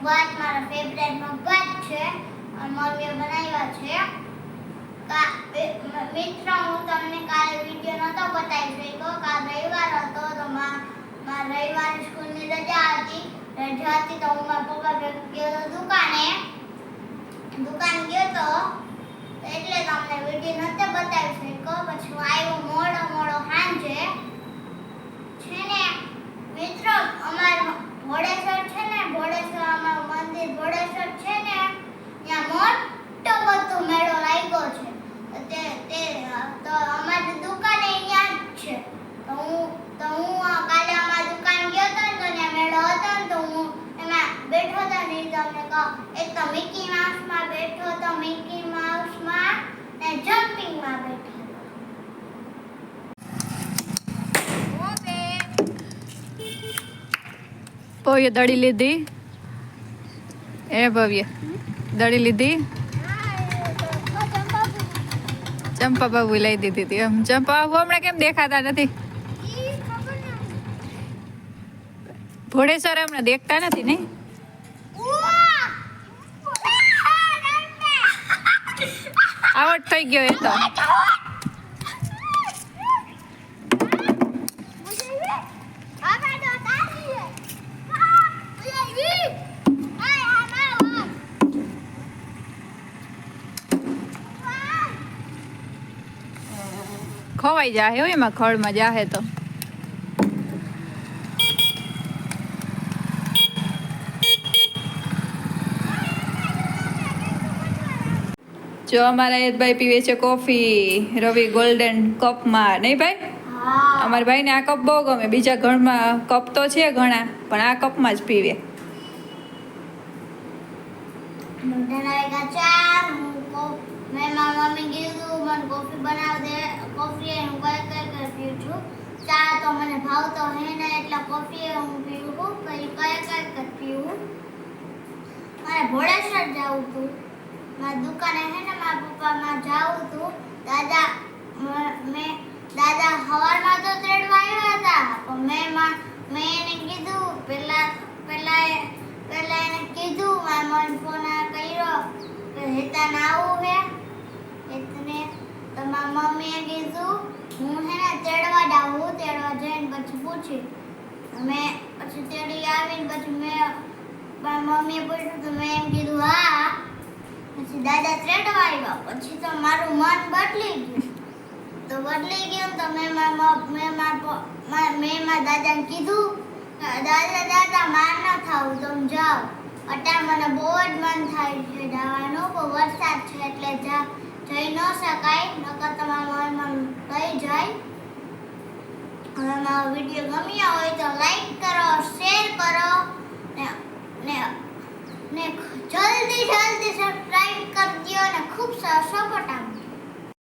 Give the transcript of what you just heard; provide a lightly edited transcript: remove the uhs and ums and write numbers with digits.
મગભાત મારા ફેવરેટ મગભાત છે અને મમ્મીએ બનાવ્યા છે। મિત્રો હું તમને કાલે વિડિયો નતો બતાવી શક્યો, કાલ રવિવાર હતો તો મારા રવિવારની સ્કૂલની રજા હતી તો હું મારા પપ્પા ભેગો ગયો દુકાને ગયો તો એટલે તમને વિડિયો નતો બતાવી શક્યો। પછી હું આવ્યો મોડો સાંજે છે ને મિત્રો અમારું ભોળેશ્વર છે ને અમારું મંદિર ભોળેશ્વર છે ને ત્યાં મોટો બધો મેળો લાગ્યો છે તો અમારી દુકાને અહીંયા જ છે તો હું કાલે અમારી દુકાન ગયો તો ને ત્યાં મેળો હતો ને તો હું એમાં બેઠો હતો ને તમને કહું એક તો મિકી માઉસમાં બેઠો તો મિકી માઉસમાં ને જમ્પિંગમાં બેઠો ભવ્ય દળી લીધી ભવ્ય દળી લીધી ચંપા બાબુ લઈ દીધી હતી એમ ચંપા બાબુ હમણાં કેમ દેખાતા નથી ભોળેશ્વર હમણાં દેખતા નથી નહીં આઉટ થઈ ગયો એ તો ખવાઈ જાહે હો એમાં ખળમાં જાહે તો જો અમારા યદભાઈ પીવે છે કોફી રવિ ગોલ્ડન કપમાં નહીં ભાઈ અમારા ભાઈને આ કપ બહુ ગમે બીજા ઘરમાં કપ તો છે ઘણા પણ આ કપમાં જ પીવે મેં મારા મમ્મી કીધું મને કોફી બનાવ દે કોફી હું કઈ પીઉં છું ચા તો મને ભાવતો હે ને એટલે કોફી હું પીવું પછી કઈ પીવું મારે ભોળેશ્વર જાવું હતું મારી દુકાને હે ને મારા પપ્પામાં જાવું હતું દાદા સવારમાં તો તેડવા આવ્યા હતા પણ મેં એને કીધું પહેલા એને કીધું મારા મને ફોન કર્યો કે હેતા ના આવું હે એટલે તમારા મમ્મીએ કીધું હું હે ને તેડવા જઈને પછી પૂછી મેં પછી તેડી આવીને પછી મારા મમ્મીએ પૂછ્યું તો મેં એમ કીધું હા પછી દાદા તેડવા આવ્યા પછી તો મારું મન બદલી ગયું તો મેં મારા દાદાને કીધું દાદા માર ન થાવું તમે જાઓ અત્યારે મને બહુ જ મન થાય છે જવાનું પણ વરસાદ છે એટલે જઈ ન શકાય નકર તમારા મનમાં કહી જાય હવે મારો વિડીયો ગમ્યો હોય તો લાઈક કરો શેર કરો ને જલ્દી સબસ્ક્રાઇબ કરી દો અને ખૂબ સપોર્ટ આપો।